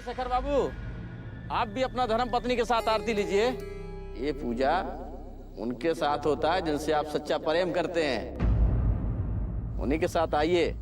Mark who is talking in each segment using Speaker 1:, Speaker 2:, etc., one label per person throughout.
Speaker 1: शेखर बाबू, आप भी अपना धर्म पत्नी के साथ आरती लीजिए। ये पूजा उनके साथ होता है जिनसे आप सच्चा प्रेम करते हैं, उन्हीं के साथ आइए।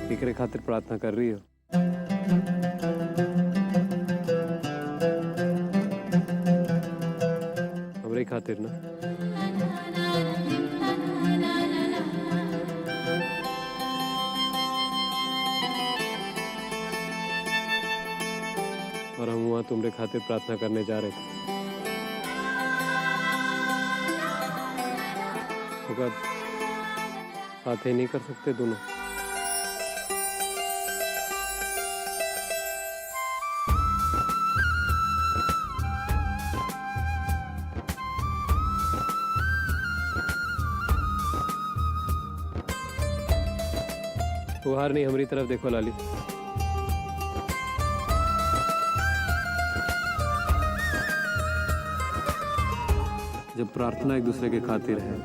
Speaker 2: केकरे खातिर प्रार्थना कर रही हो? हमरे खातिर ना? और हम वहां तुमरे खातिर प्रार्थना करने जा रहे थे। तो साथ ही नहीं कर सकते दोनों? तुहार नहीं, हमारी तरफ देखो लाली। जब प्रार्थना एक दूसरे के खातिर है,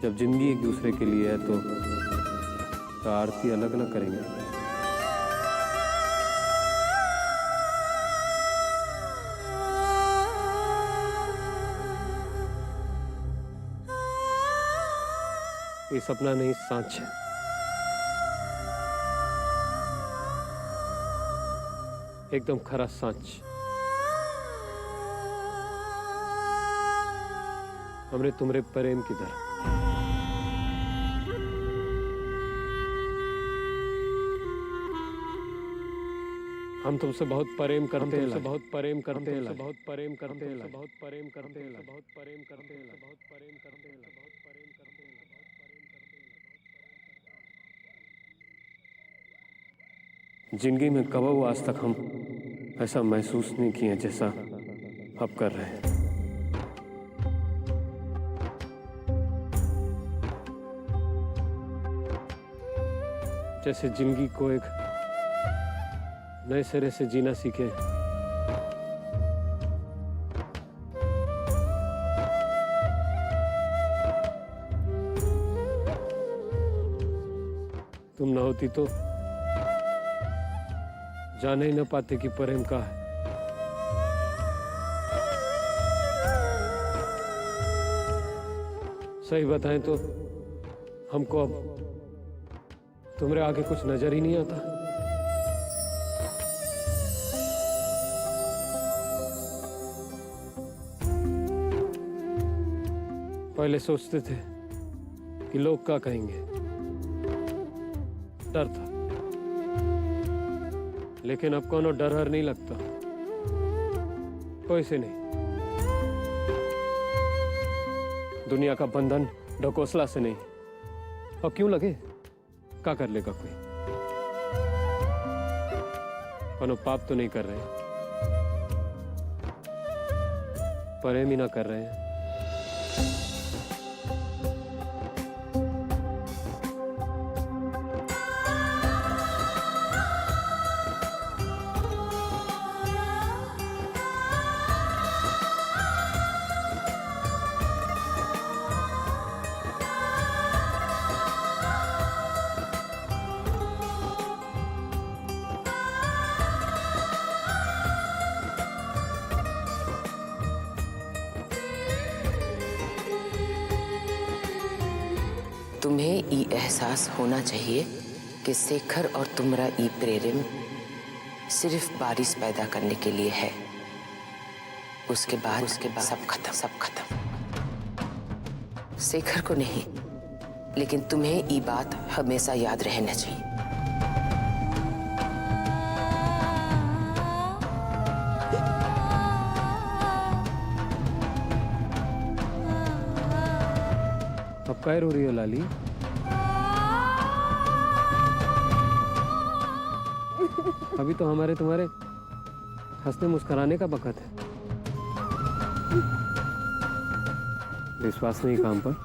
Speaker 2: जब जिंदगी एक दूसरे के लिए है, तो आरती अलग अलग करेंगे। ये सपना नहीं, सच है। एकदम खरा सच। हमरे तुमरे प्रेम की तरह। हम तुमसे बहुत प्रेम करते हैं, बहुत प्रेम करते हैं, बहुत प्रेम करते हैं, बहुत प्रेम करते हैं, बहुत प्रेम करते हैं, बहुत प्रेम करते हैं, बहुत प्रेम करते हैं। जिंदगी में कभी आज तक हम ऐसा महसूस नहीं किए जैसा अब कर रहे हैं। जैसे जिंदगी को एक नए सिरे से जीना सीखे। तुम न होती तो जाने ही न पाते कि प्रेम का है। सही बताएं तो हमको अब तुम्हारे आगे कुछ नजर ही नहीं आता। पहले सोचते थे कि लोग क्या कहेंगे। डर था, लेकिन अब कोनो डर हर नहीं लगता, कोई से नहीं। दुनिया का बंधन ढकोसला से नहीं। और क्यों लगे, क्या कर लेगा कोई। कोनो पाप तो नहीं कर रहे, प्रेम ही ना कर रहे हैं।
Speaker 3: तुम्हें ये एहसास होना चाहिए कि शेखर और तुम्हारा ये प्रेम सिर्फ बारिश पैदा करने के लिए है। उसके बाद सब खत्म। शेखर को नहीं, लेकिन तुम्हें ये बात हमेशा याद रहना चाहिए।
Speaker 2: अब क्या रो रही हो लाली? अभी तो हमारे तुम्हारे हंसने मुस्कुराने का वक्त है। विश्वास नहीं काम पर।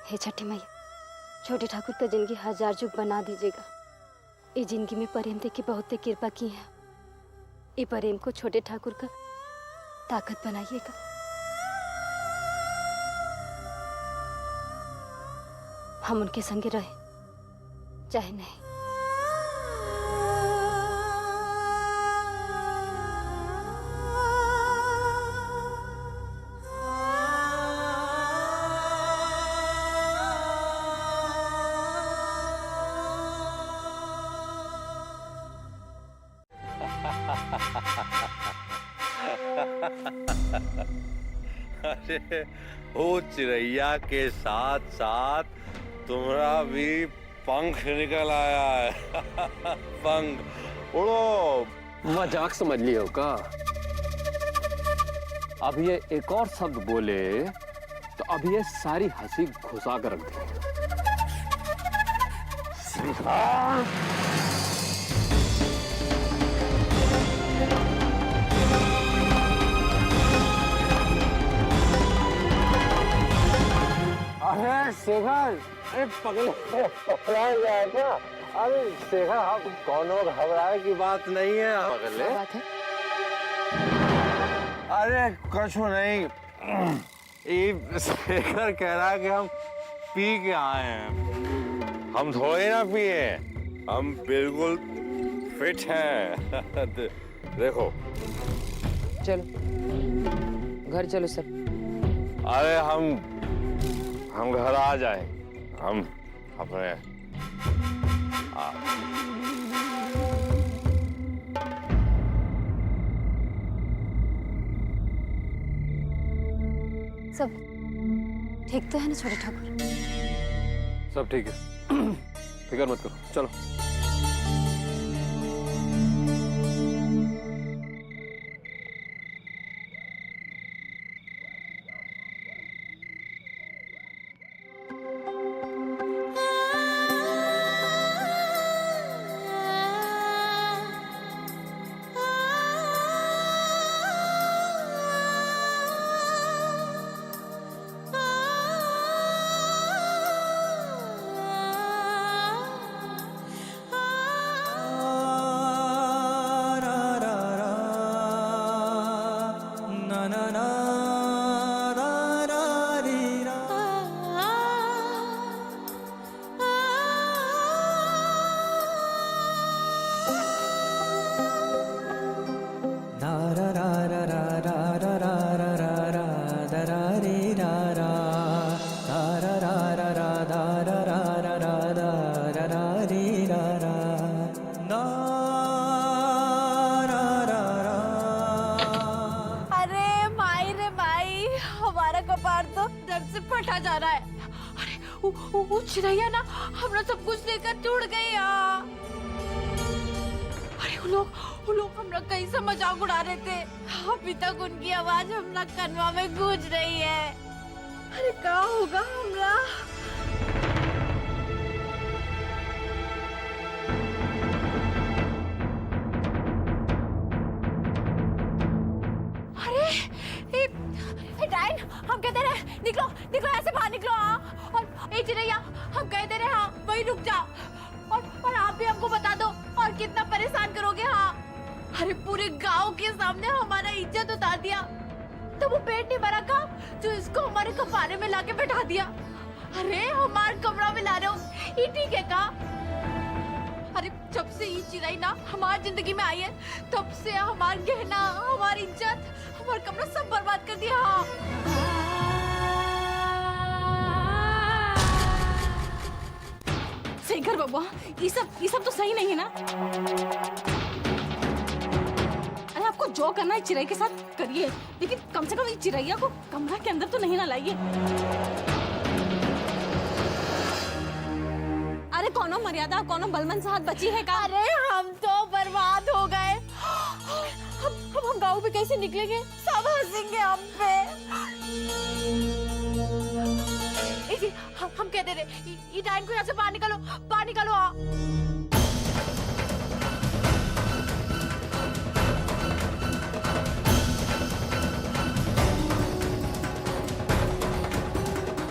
Speaker 4: हे छठी मैया, छोटे ठाकुर का जिंदगी हजार जुग बना दीजिएगा। ये जिंदगी में प्रेम दे के बहुत कृपा की है। ये प्रेम को छोटे ठाकुर का ताकत बनाइएगा। हम उनके संगे रहे चाहे नहीं।
Speaker 5: अरे ओ चिड़ैया के साथ साथ तुम्हारा भी पंख निकल आया है। पंख उड़ो।
Speaker 2: मजाक समझ लियो का? अब ये एक और शब्द बोले तो अब ये सारी हंसी घुसा कर रख देंगे।
Speaker 5: अरे शेखर, अरे पकड़ा जाए क्या? अरे शेखर, हम कौनो घबराए की बात नहीं है। पकड़ ले।
Speaker 3: बात है?
Speaker 5: अरे कुछ नहीं, ये शेखर कह रहा है कि हम पी के आए हैं। हम थोड़े ना पिए, हम बिल्कुल फिट हैं। देखो।
Speaker 3: चलो घर चलो सब।
Speaker 5: अरे हम घर आ जाए, हम अपने
Speaker 4: सब ठीक तो है ना छोटे ठाकुर?
Speaker 2: सब ठीक है, फिक्र मत करो, चलो।
Speaker 6: फटा जा रहा है। अरे वो चिड़ैया ना हमरा सब कुछ लेकर टूट गई यार। अरे वो लोग हमरा कैसे मजाक उड़ा रहे थे, अभी तक उनकी आवाज हमरा कनवा में गूंज रही है। अरे क्या होगा हमरा? डाइन, हम कहते रहे निकलो निकलो, ऐसे बाहर निकलो। और ए चिड़ैया, हम कहते रहे हाँ वही रुक जाओ। और आप भी हमको बता दो, और कितना परेशान करोगे? हाँ, अरे पूरे गांव के सामने हमारा इज्जत उतार दिया। तो वो पेट नहीं भरा का जो इसको हमारे कपारे में लाके बैठा दिया। अरे हमारे कमरा में ला रहे हो, ये ठीक है का? अरे जब से ये चिड़ै ना हमारी जिंदगी में आई है, तब से हमारा गहना, हमारी इज्जत, हमारा कमरा सब बर्बाद कर दिया। शेखर बाबा, ये सब तो सही नहीं है ना? अरे आपको जो करना है चिड़ै के साथ करिए, लेकिन कम से कम इस चिड़ैया को कमरा के अंदर तो नहीं ना लाइए। अरे कोनो मर्यादा, कोनो बलमन साथ बची है का? अरे हम तो बर्बाद हो गए। हम गाँव पे कैसे निकलेंगे? सब हंसेंगे हम पे। हम कहते रहे ये डाइन को यहाँ से बाहर निकालो, बाहर निकालो।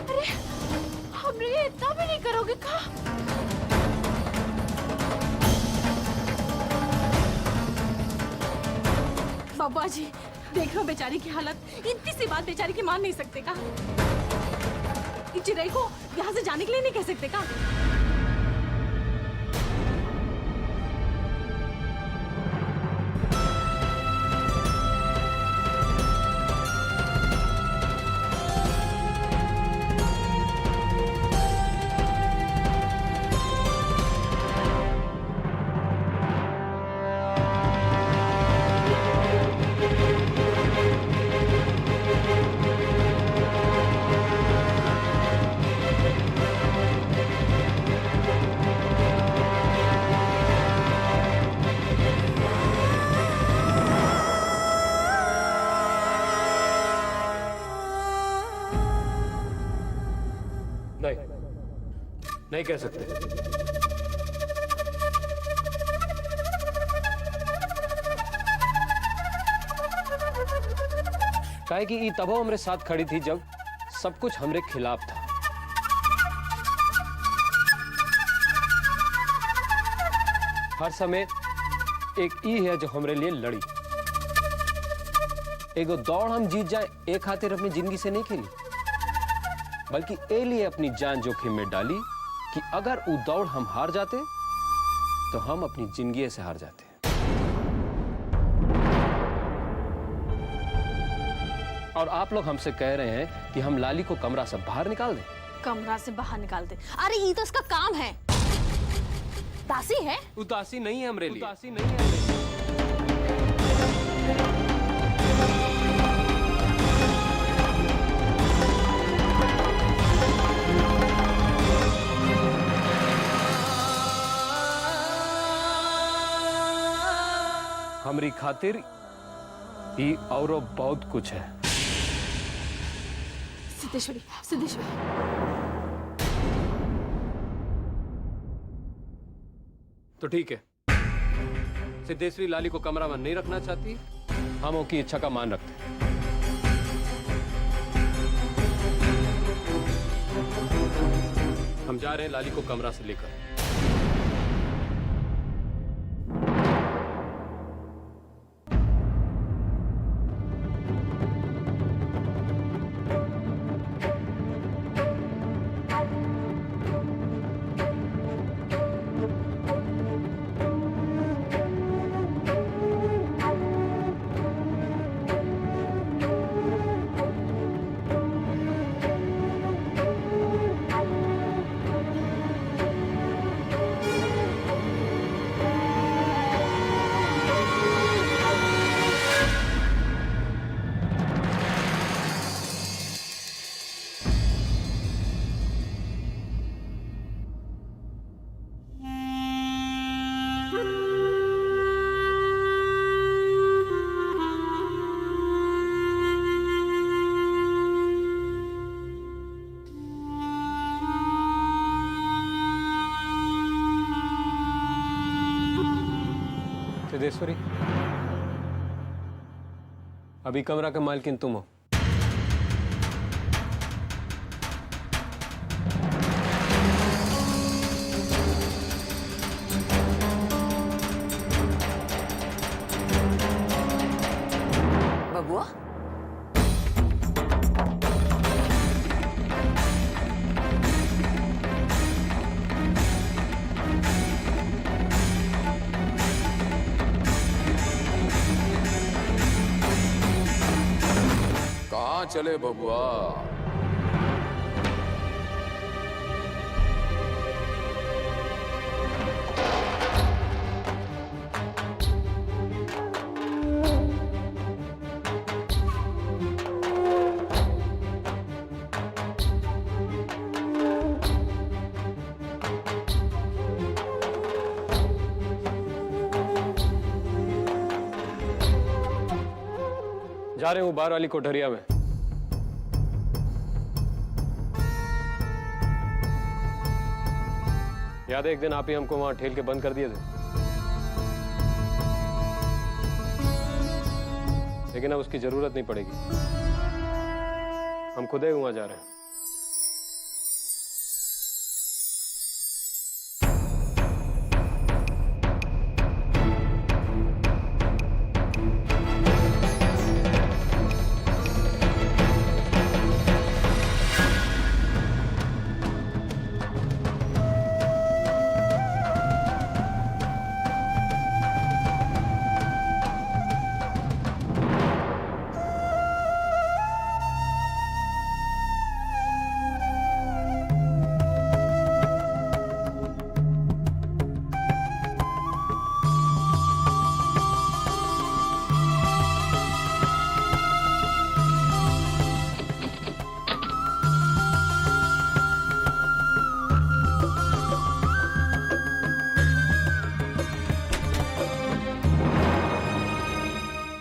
Speaker 6: अरे हमने ये इतना भी नहीं करोगे का? बाबा जी देख लो बेचारी की हालत, इतनी सी बात बेचारी की मान नहीं सकते का? इस चिड़ै को यहाँ से जाने के लिए नहीं कह सकते का?
Speaker 2: नहीं कह सकते। काहे कि ई तबो हमरे साथ खड़ी थी जब सब कुछ हमरे खिलाफ था। हर समय एक ई है जो हमरे लिए लड़ी। एगो दौड़ हम जीत जाए एक खातिर अपनी जिंदगी से नहीं खेली, बल्कि ए लिए अपनी जान जोखिम में डाली कि अगर वो दौड़ हम हार जाते तो हम अपनी जिंदगी से हार जाते। और आप लोग हमसे कह रहे हैं कि हम लाली को कमरा से बाहर निकाल दें।
Speaker 6: कमरा से बाहर निकाल दे? अरे ये तो इसका काम है। दासी है?
Speaker 2: उदासी नहीं है हमरे लिए। उदासी नहीं है हमरे लिए। हमरी खातिर ही और बहुत कुछ है।
Speaker 6: सिद्धेश्वरी, सिद्धेश्वरी।
Speaker 2: तो ठीक है, सिद्धेश्वरी लाली को कमरा में नहीं रखना चाहती, हम उसकी इच्छा का मान रखते हैं। हम जा रहे हैं लाली को कमरा से लेकर। सिद्धेश्वरी, अभी कमरा का मालकिन तुम हो।
Speaker 3: बबुआ,
Speaker 7: कहाँ चले बबुआ?
Speaker 2: जा रहे हूँ बाहर वाली कोठरिया में। याद है एक दिन आप ही हमको वहां ठेल के बंद कर दिए थे, लेकिन अब उसकी जरूरत नहीं पड़ेगी। हम खुद ही वहां जा रहे हैं।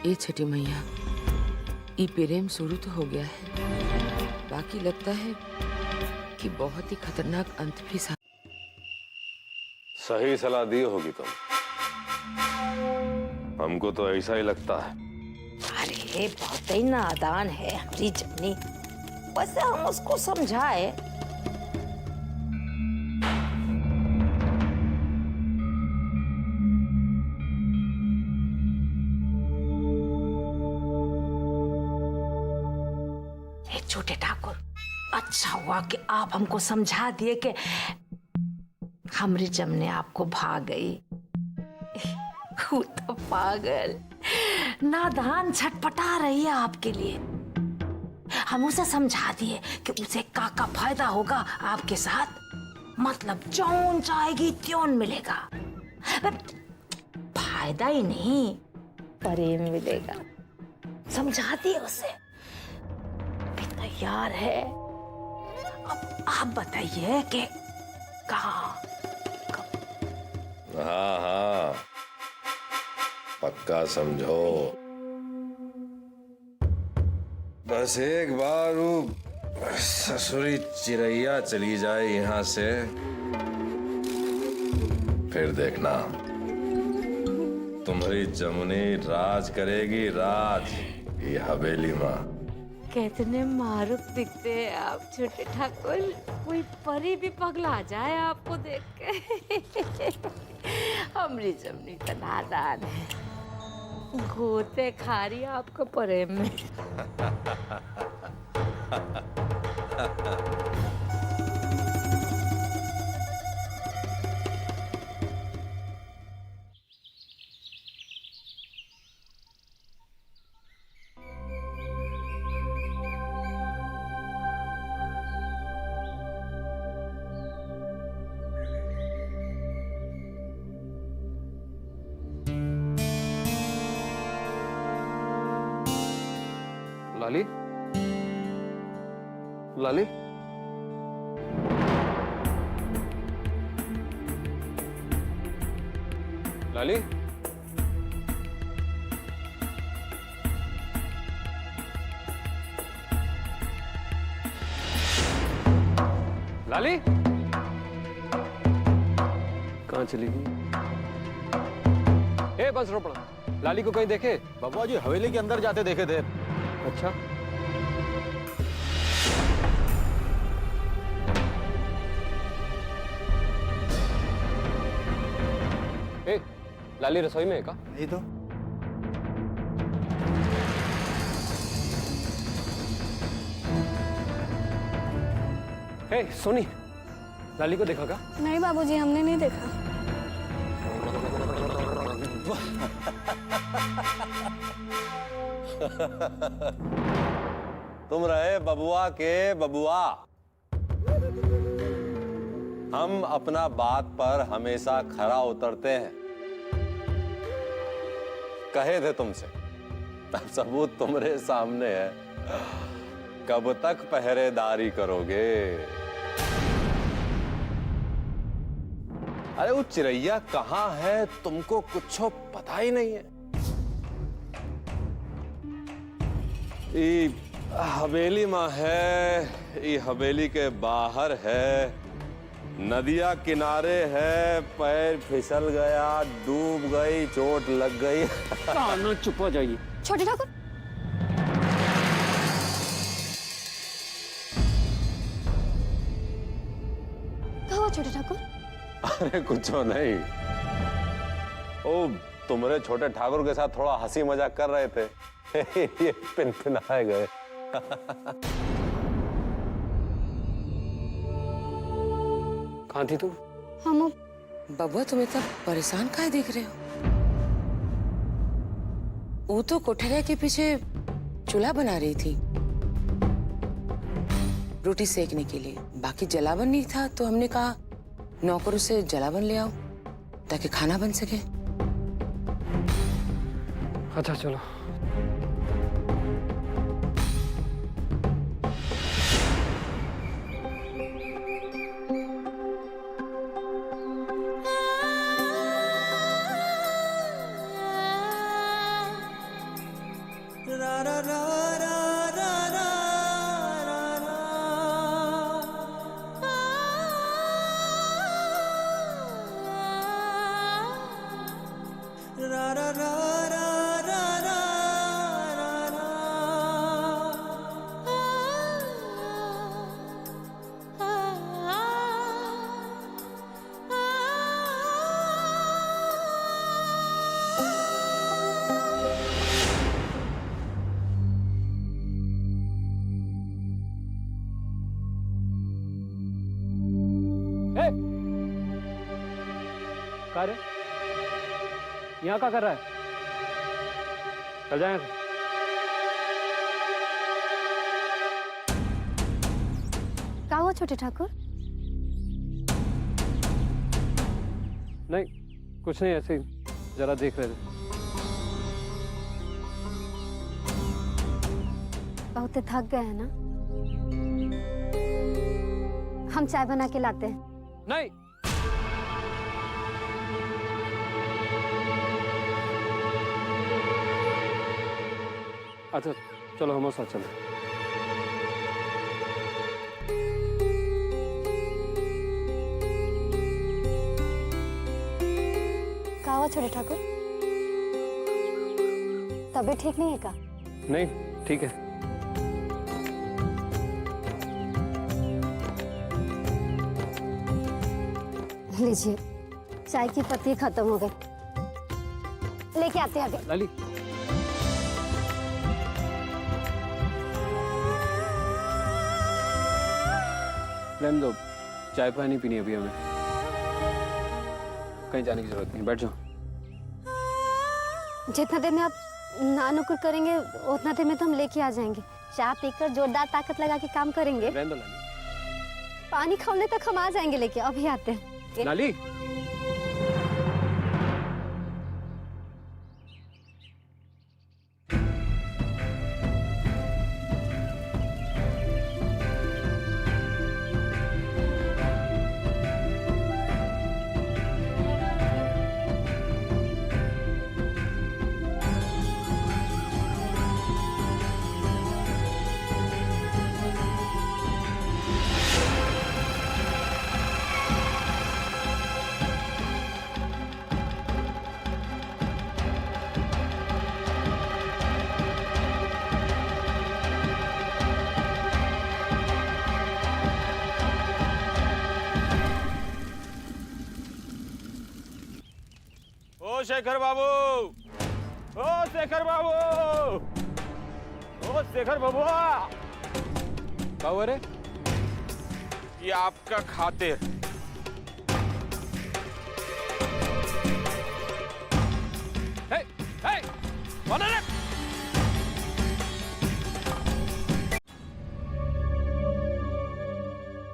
Speaker 3: ये छठी मैया, ये प्रेम शुरू तो हो गया है, बाकी लगता है कि बहुत ही खतरनाक अंत भी
Speaker 5: सही सलाह दी होगी तुम। हमको तो ऐसा ही लगता है।
Speaker 3: अरे ये बहुत ही नादान है हमारी जमनी। वैसे हम उसको समझाए। छोटे ठाकुर, अच्छा हुआ कि आप हमको समझा दिए कि हमारी जमने आपको भाग गई। वो तो पागल नादान छटपटा रही है आपके लिए। हम उसे समझा दिए कि उसे का फायदा होगा आपके साथ, मतलब जौन चाहेगी त्यों मिलेगा। फायदा ही नहीं, प्रेम मिलेगा। समझा दिए उसे, तैयार है। अब आप बताइए कि कहाँ?
Speaker 5: हाँ हाँ, पक्का समझो। बस एक बार वो ससुरी चिरैया चली जाए यहाँ से, फिर देखना तुम्हारी जमुनी राज करेगी, राज ये हवेली में।
Speaker 3: कितने मारूफ दिखते हैं आप छोटे ठाकुर। कोई परी भी पगला जाए आपको देख के। हमारी जमनी का नादान है, गोते खा रही आपको प्रेम में।
Speaker 2: लाली, लाली, लाली, लाली, कहाँ चली गई? ए बस रोपड़ा, लाली को कहीं देखे?
Speaker 1: बबुआ जी हवेली के अंदर जाते देखे थे।
Speaker 2: अच्छा, ए, लाली रसोई में है का?
Speaker 1: नहीं तो।
Speaker 2: ए, सोनी, लाली को देखा का?
Speaker 4: नहीं बाबूजी, हमने नहीं देखा।
Speaker 5: तुम रहे बबुआ के बबुआ। हम अपना बात पर हमेशा खरा उतरते हैं। कहे थे तुमसे, अब सबूत तुम्हारे सामने है। कब तक पहरेदारी करोगे? अरे वो चिरैया कहाँ है, तुमको कुछ पता ही नहीं है। हवेली में है, ये हवेली के बाहर है, नदिया किनारे है। पैर फिसल गया, डूब गई, चोट लग गई।
Speaker 2: कान चुप हो जाइए।
Speaker 4: छोटे ठाकुर, क्या हुआ छोटे ठाकुर?
Speaker 5: अरे कुछ नहीं, ओ तुम्हारे छोटे ठाकुर के साथ थोड़ा हंसी मजाक कर रहे थे। ये पिनपिनाए गए।
Speaker 2: कहाँ थी तुम?
Speaker 4: हम
Speaker 3: बबुआ, तुम इतना परेशान काहे दिख रहे हो? वो तो कोठरिया के पीछे चूल्हा बना रही थी रोटी सेकने के लिए। बाकी जलावन नहीं था तो हमने कहा नौकरों से जलावन ले आओ ताकि खाना बन सके।
Speaker 2: अच्छा चलो। कहाँ रे? यहाँ क्या कर रहा है? चल जाए।
Speaker 4: क्या हुआ छोटे ठाकुर?
Speaker 2: नहीं, कुछ नहीं, ऐसे ही जरा देख रहे थे।
Speaker 4: बहुत थक गए हैं ना? हम चाय बना के लाते हैं।
Speaker 2: नहीं, अच्छा चलो हमारे साथ चलो।
Speaker 4: क्या हुआ छोटे ठाकुर? तबीयत ठीक नहीं है क्या?
Speaker 2: नहीं, ठीक है।
Speaker 4: लीजिए, चाय की पत्ती खत्म हो गई, लेके आते हैं अभी।
Speaker 2: लाली, लेने दो, चाय पानी पीनी अभी हमें। कहीं जाने की जरूरत नहीं, बैठ जाओ।
Speaker 4: जितना देर में आप नानुकुर करेंगे उतना देर में तो हम लेके आ जाएंगे। चाय पीकर जोरदार ताकत लगा के काम करेंगे।
Speaker 2: रहने दो लाली।
Speaker 4: पानी खोलने तक हम आ जाएंगे लेके, अभी आते हैं।
Speaker 2: लाली,
Speaker 5: शेखर बाबू, ओ शेखर बाबू, ओ शेखर बाबू,
Speaker 2: क्या हुआ रे?
Speaker 5: ये आपका खातिर।
Speaker 2: हे, हे, कौन है रे?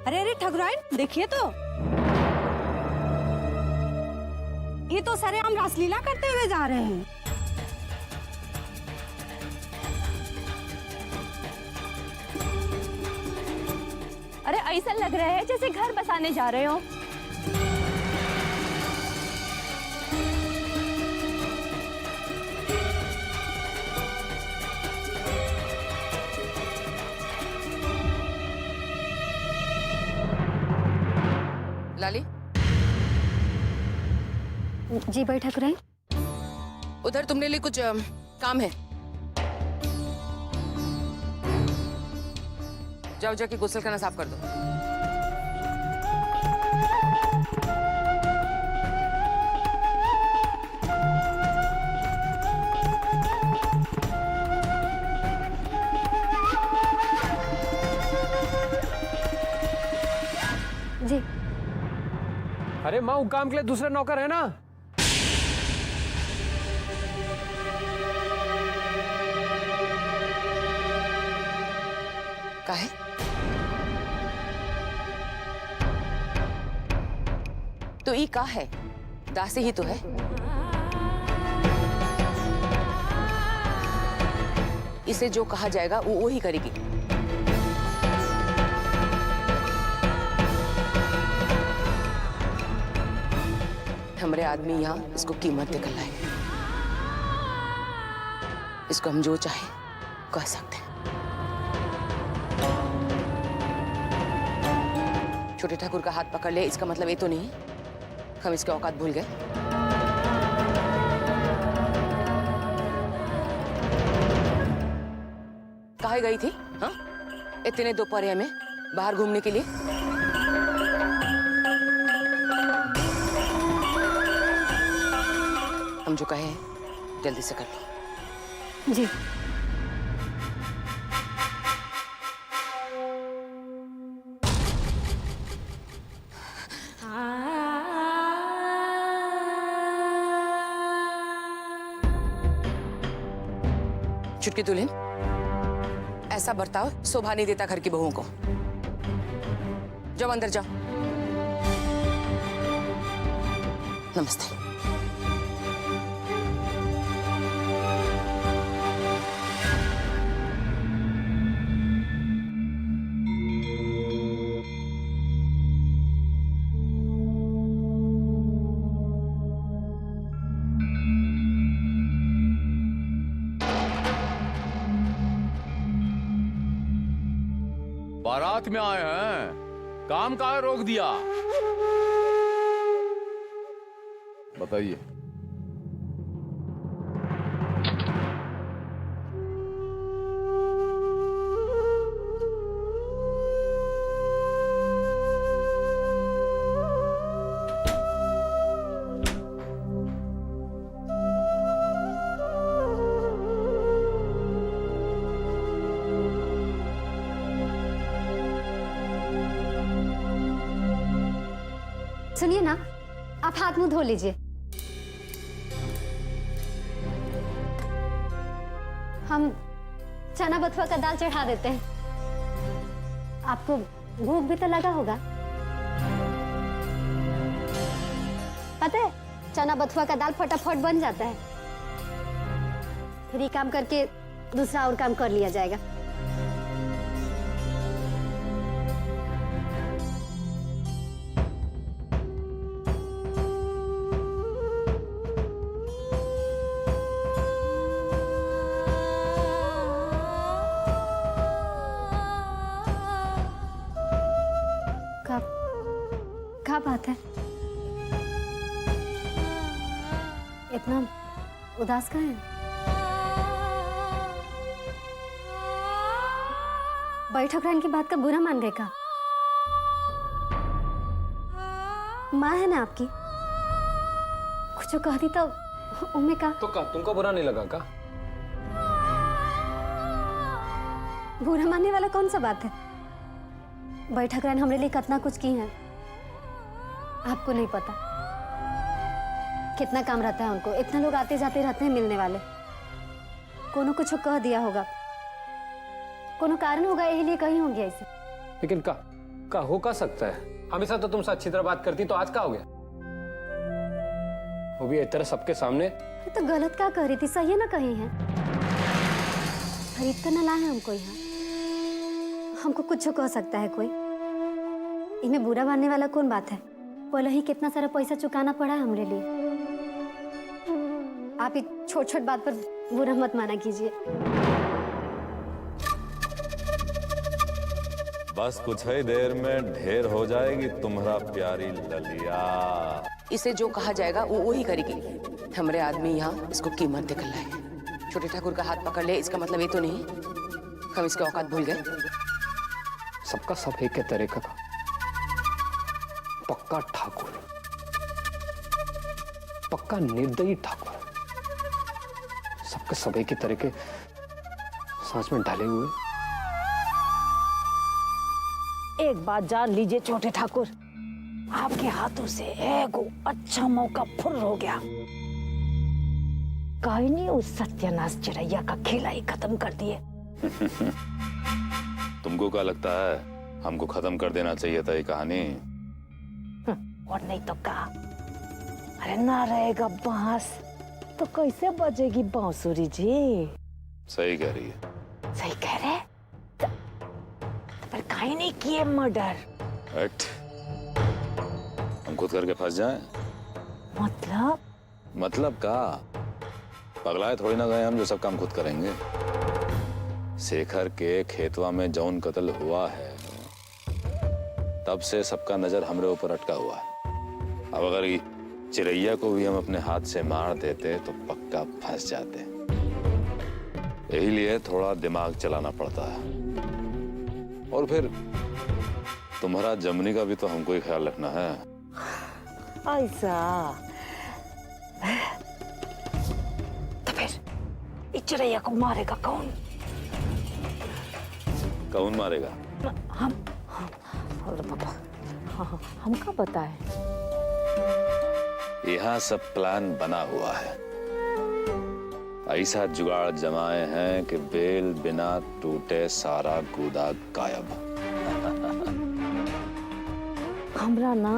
Speaker 7: अरे अरे ठकुराइन, देखिए तो, ये तो सरेआम रासलीला करते हुए जा रहे हैं।
Speaker 6: अरे ऐसा लग रहा है जैसे घर बसाने जा रहे हो।
Speaker 3: लाली,
Speaker 4: जी भाई ठाकुराइन।
Speaker 3: उधर तुमने लिए कुछ काम है। जाओ जाके गुस्ल खाना साफ कर दो।
Speaker 4: जी।
Speaker 2: अरे माँ, काम के लिए दूसरा नौकर है ना?
Speaker 3: का है? तो ई का है? दासी ही तो है। इसे जो कहा जाएगा वो ही करेगी। हमारे आदमी यहाँ इसको कीमत देकर लाए। इसको हम जो चाहे कह सकते हैं। छोटे ठाकुर का हाथ पकड़ ले, इसका मतलब ये तो नहीं हम इसके औकात भूल गए। कहाँ गई थी हाँ इतने दोपहर में बाहर घूमने के लिए? हम जो कहे जल्दी से कर लो।
Speaker 4: जी।
Speaker 3: चुटकी दुल्हन, ऐसा बर्ताव शोभा नहीं देता घर की बहुओं को। जाओ अंदर जाओ। नमस्ते।
Speaker 1: बारात में आए हैं, काम का रोक दिया? बताइए।
Speaker 4: सुनिए ना, आप हाथ मुंह धो लीजिए। हम चना बथुआ का दाल चढ़ा देते हैं। आपको भूख भी तो लगा होगा। पता है, चना बथुआ का दाल फटाफट बन जाता है। फिर ये काम करके दूसरा और काम कर लिया जाएगा। क्या बात है? इतना उदास का है? बैठक रहने की बात का बुरा मान गए का? माँ है ना आपकी, कुछ कह दी तो उम्मीद का।
Speaker 2: तो का तुमको बुरा नहीं लगा का?
Speaker 4: बुरा मानने वाला कौन सा बात है? बैठक रहने हमरे लिए कितना कुछ की है, आपको नहीं पता। कितना काम रहता है उनको, इतना लोग आते जाते रहते हैं मिलने वाले। कोनो कुछ कह दिया होगा, कोनो कारण होगा, यही लिए कहीं होंगे ऐसे।
Speaker 2: लेकिन का हो का सकता है? हमेशा तो तुमसे अच्छी तरह बात करती, तो आज का हो गया? वो भी एक तरह सबके सामने।
Speaker 4: तो गलत क्या कह रही थी? सही है ना कहीं है? खरीद कर ना लाए हमको यहाँ। हमको कुछ कह सकता है कोई? इन्हें बुरा मानने वाला कौन बात है? पहले ही कितना सारा पैसा चुकाना पड़ा है हमरे लिए। आप एक छोट छोट बात पर बुरा मत माना कीजिए।
Speaker 5: बस कुछ ही देर में ढेर हो जाएगी तुम्हारा प्यारी ललिया।
Speaker 3: इसे जो कहा जाएगा वो वही करेगी। हमारे आदमी यहाँ इसको कीमत देकर लाए। छोटे ठाकुर का हाथ पकड़ ले, इसका मतलब ये तो नहीं हम इसके औकात भूल गए।
Speaker 2: सबका सब एक के तरीका का पक्का ठाकुर, पक्का निर्दयी ठाकुर, सबके सब एक ही तरीके सांस में डाले हुए।
Speaker 7: एक बात जान लीजिए छोटे ठाकुर, आपके हाथों से एक अच्छा मौका फुर हो गया। कहीं नहीं उस सत्यानाश चिड़ैया का खेला ही खत्म कर दिए।
Speaker 8: तुमको क्या लगता है हमको खत्म कर देना चाहिए था ये कहानी?
Speaker 7: और नहीं तो क्या? अरे ना रहेगा बांस तो कैसे बजेगी बांसुरी जी?
Speaker 8: सही कह रही है।
Speaker 7: सही कह रहे? तो पर काहे नहीं किए मर्डर?
Speaker 8: हट, हम खुद करके फंस जाएं? मतलब का? पगलाए थोड़ी ना गए हम जो सब काम खुद करेंगे। शेखर के खेतवा में जौन कत्ल हुआ है, तब से सबका नजर हमरे ऊपर अटका हुआ है। अब अगर चिड़ैया को भी हम अपने हाथ से मार देते तो पक्का फंस जाते। यही लिए थोड़ा दिमाग चलाना पड़ता है। और फिर तुम्हारा जमनी का भी तो हमको ही ख्याल रखना है।
Speaker 7: ऐसा तो फिर इस चिड़ैया को मारेगा कौन?
Speaker 8: कौन मारेगा?
Speaker 7: हम अरे पापा, हाँ, हम क्या बताएं?
Speaker 8: यहाँ सब प्लान बना हुआ है। ऐसा जुगाड़ जमाए हैं कि बेल बिना टूटे सारा कूदा गायब।
Speaker 7: हमरा ना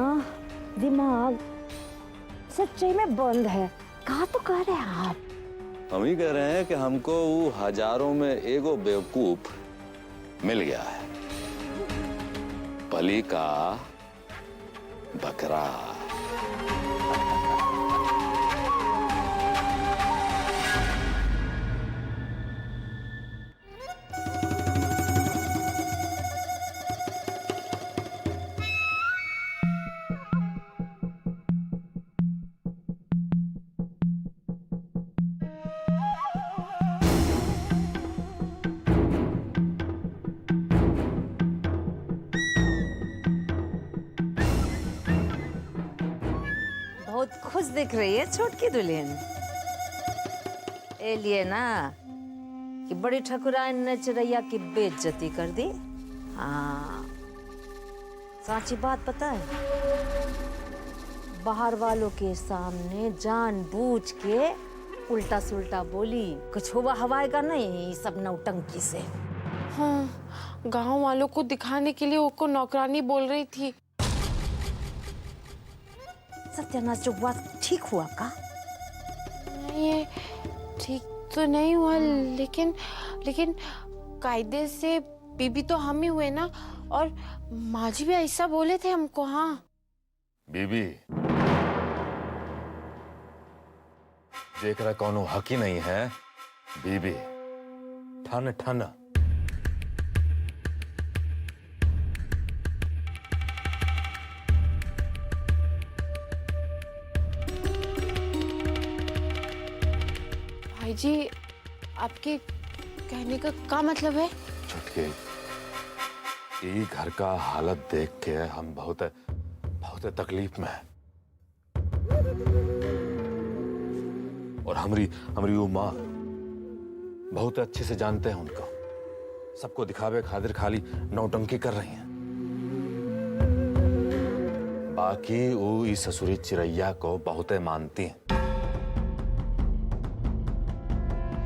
Speaker 7: दिमाग सच्चाई में बंद है। कहा तो कह रहे हैं आप?
Speaker 8: हम ही कह रहे हैं कि हमको वो हजारों में एगो बेवकूफ मिल गया है, बलि का बकरा।
Speaker 7: बहुत खुश दिख रही है छोटकी दुल्हन। ए लिए ना कि बड़ी ठकुराइन ने चिड़ैया की बेइज्जती कर दी। हाँ, साची बात पता है, बाहर वालों के सामने जानबूझ के उल्टा सुल्टा बोली। कुछ हुआ हवाई का नहीं, सब नौटंकी से।
Speaker 9: हाँ, गांव वालों को दिखाने के लिए वो को नौकरानी बोल रही थी।
Speaker 7: सत्यानाश, जो बात ठीक हुआ का?
Speaker 9: ये ठीक तो नहीं हुआ, लेकिन कायदे से बीबी तो हम ही हुए ना, और माँ जी भी ऐसा बोले थे हमको। हाँ
Speaker 8: बीबी, जेकरा कोनो हक ही नहीं है, बीबी ठन ठन।
Speaker 9: भाई जी, आपके कहने का क्या मतलब है?
Speaker 8: छुटके, ये घर का हालत देख के हम बहुत तकलीफ में है। और हमारी वो माँ बहुत अच्छे से जानते हैं उनको। सबको दिखावे खातिर खाली नौटंकी कर रही हैं। बाकी वो इस ससुरी चिड़ैया को बहुत मानती हैं।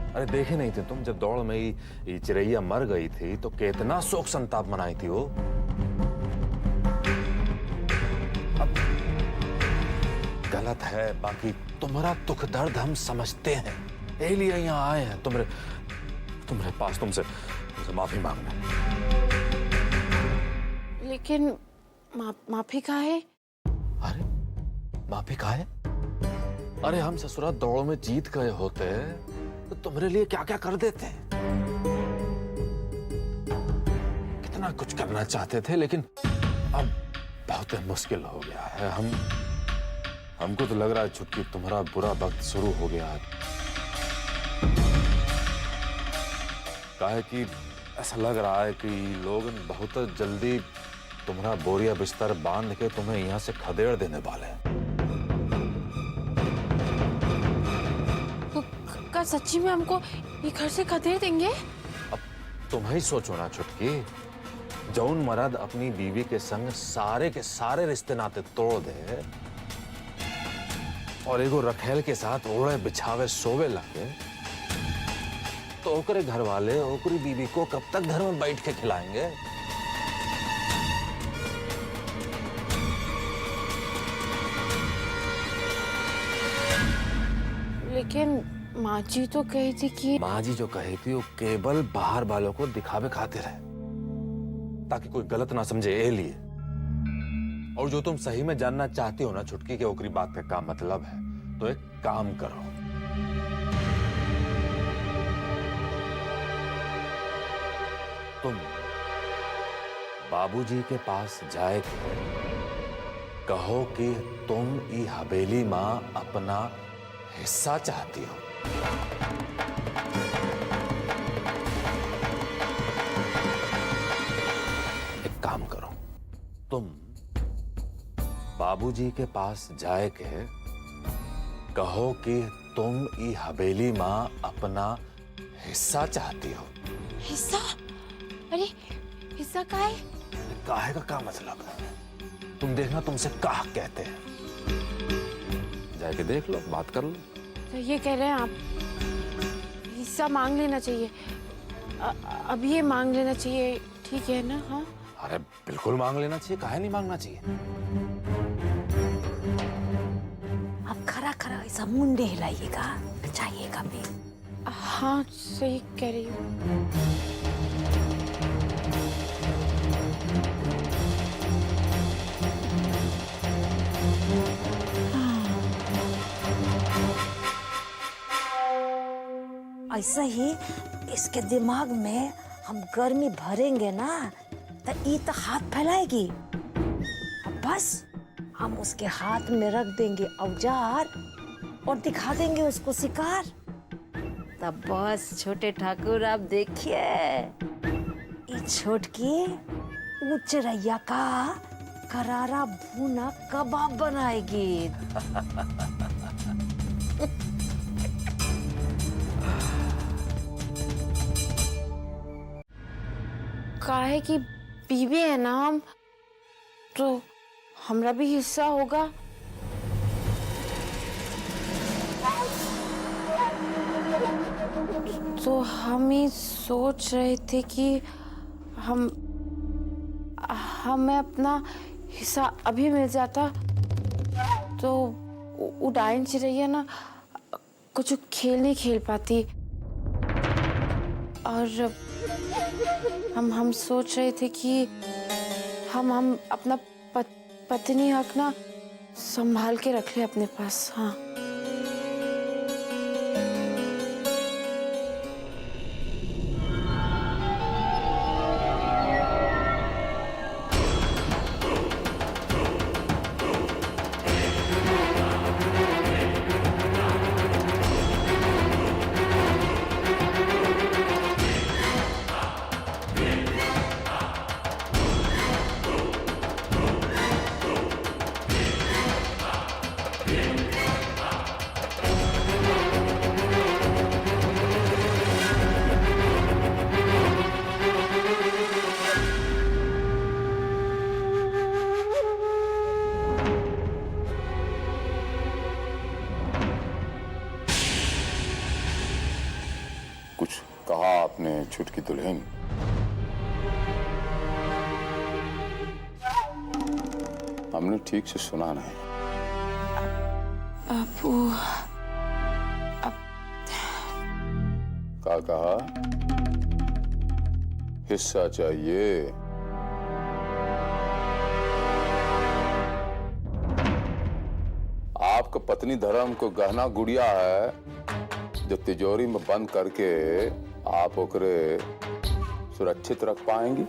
Speaker 8: अरे देखे नहीं थे तुम, जब दौड़ में ये चिड़ैया मर गई थी तो कितना शोक संताप मनाई थी वो। अब गलत है, बाकी तुम्हारा दुख दर्द हम समझते हैं, इसलिए यहाँ आए हैं तुम्हारे पास तुमसे माफी मांगने।
Speaker 9: लेकिन माफी का है?
Speaker 8: अरे माफी का है? अरे हम ससुरा दौड़ में जीत गए होते तो तुम्हारे लिए क्या क्या कर देते। कितना कुछ करना चाहते थे, लेकिन अब बहुत मुश्किल हो गया है। हमको तो लग रहा है छुटकी, तुम्हारा बुरा वक्त शुरू हो गया है। काहे कि ऐसा लग रहा है कि लोग बहुत जल्दी तुम्हारा बोरिया बिस्तर बांध के तुम्हें यहां से खदेड़ देने वाले हैं।
Speaker 9: क्या सच्ची में हमको ये घर से खदेड़ देंगे?
Speaker 8: अब तुम ही सोचो ना छुटकी, जौन मर्द अपनी बीवी के संग सारे के सारे रिश्ते नाते तोड़ दे और एगो रखेल के साथ ओढ़े बिछावे सोवे लगे, तो ओकरे घर वाले ओकरी बीवी को कब तक घर में बैठ के खिलाएंगे?
Speaker 9: लेकिन माँ जी तो कही थी कि
Speaker 8: माँ जी जो कही थी वो केवल बाहर वालों को दिखावे खातिर है, ताकि कोई गलत ना समझे, ए लिए। और जो तुम सही में जानना चाहती हो ना छुटकी, के ओकरी बात का क्या मतलब है, तो एक काम करो, तुम बाबूजी के पास जाए के कहो कि तुम ई हवेली माँ अपना हिस्सा चाहती हो। एक काम करो, तुम बाबूजी के पास जाए के कहो कि तुम ई हवेली माँ अपना हिस्सा चाहती हो।
Speaker 9: हिस्सा? अरे हिस्सा का है?
Speaker 8: काहे का क्या मतलब है? तुम देखना तुमसे काह कहते हैं, जाके देख लो, बात कर लो।
Speaker 9: तो ये कह रहे हैं आप हिस्सा मांग लेना चाहिए। अब ये मांग लेना चाहिए, ठीक है ना? हाँ
Speaker 5: अरे बिल्कुल मांग लेना चाहिए, काहे नहीं मांगना चाहिए?
Speaker 7: अब खरा खरा ऐसा मुंडे हिलाइएगा, चाहिएगा भी।
Speaker 9: हाँ सही कह रही हूँ।
Speaker 7: ऐसा ही इसके दिमाग में हम गर्मी भरेंगे ना तो ये तो हाथ फैलाएगी। अब बस हम उसके हाथ में रख देंगे औजार और दिखा देंगे उसको शिकार। तब बस छोटे ठाकुर आप देखिए, ये छोटकी ऊंच रैया का करारा भुना कबाब बनाएगी।
Speaker 9: काहे की बीवी है ना हम, तो हमरा भी हिस्सा होगा। तो हम ही सोच रहे थे कि हमें अपना हिस्सा अभी मिल जाता तो उड़ान चिड़ैया ना कुछ खेल नहीं खेल पाती। और हम सोच रहे थे कि हम अपना पत्नी हक ना संभाल के रख ले अपने पास। हाँ
Speaker 8: कहा आपने छुटकी दुल्हन? हमने ठीक से सुना नहीं। क्या कहा? हिस्सा चाहिए? आपका पत्नी धर्म को गहना गुड़िया है जो तिजोरी में बंद करके आप ओकरे सुरक्षित रख पाएंगी?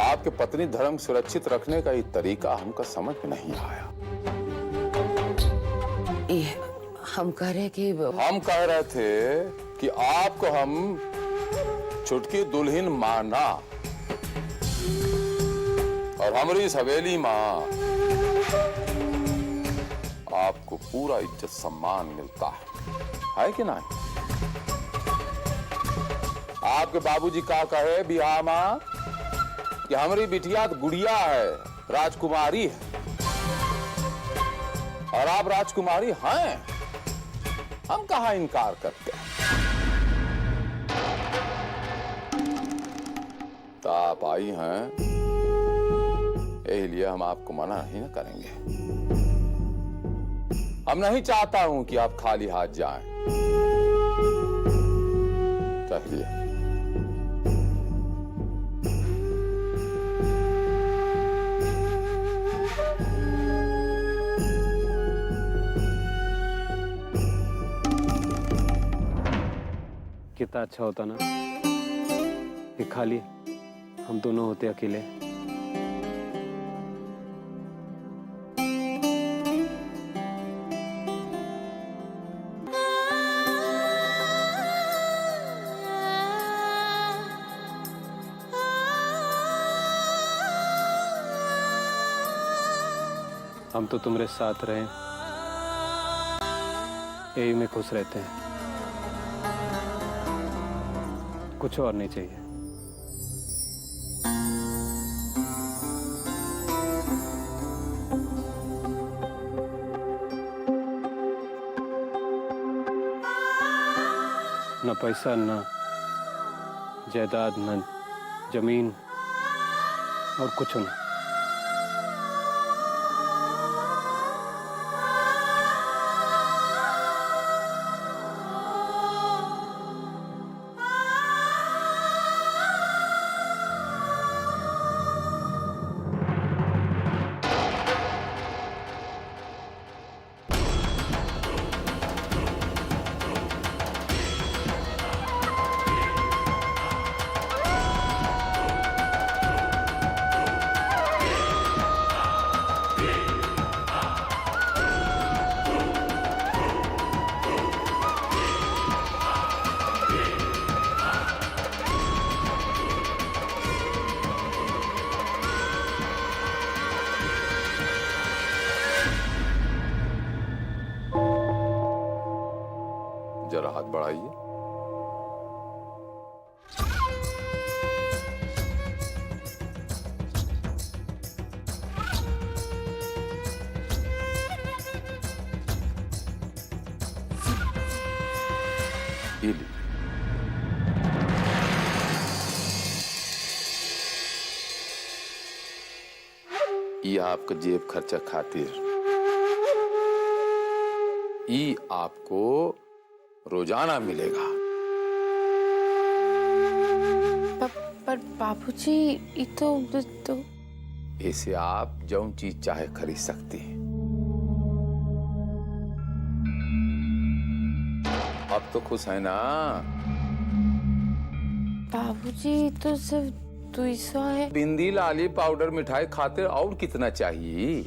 Speaker 8: आपके पत्नी धर्म सुरक्षित रखने का ये तरीका हमको समझ में नहीं आया।
Speaker 3: हम कह रहे कि
Speaker 8: हम कह रहे थे कि आपको हम छुटकी दुल्हन माना और हमारी इस हवेली मां आपको पूरा इज्जत सम्मान मिलता है कि नहीं? आपके बाबूजी का कहे बिहार मां कि हमारी बिटिया तो गुड़िया है, राजकुमारी है, और आप राजकुमारी हैं। हम कहाँ इनकार करते हैं। तो आप आई हैं, यही लिए हम आपको मना नहीं ना करेंगे। हम नहीं चाहता हूं कि आप खाली हाथ जाएं। कहिए।
Speaker 2: कितना अच्छा होता ना कि खाली हम दोनों होते अकेले। हम तो तुम्हारे साथ रहे, यही में खुश रहते हैं, कुछ और नहीं चाहिए। न पैसा, न जायदाद, न जमीन और कुछ नहीं।
Speaker 8: जरा हाथ बढ़ाइए। ये लीजिए। ये आपका जेब खर्चा खातिर। ये आपको रोजाना मिलेगा।
Speaker 9: पर बाबूजी ये तो
Speaker 8: इसे आप जौन चीज चाहे खरीद सकते हैं। अब तो खुश है ना?
Speaker 9: बाबूजी तो सिर्फ 200 है।
Speaker 8: बिंदी, लाली, पाउडर, मिठाई खातिर और कितना चाहिए?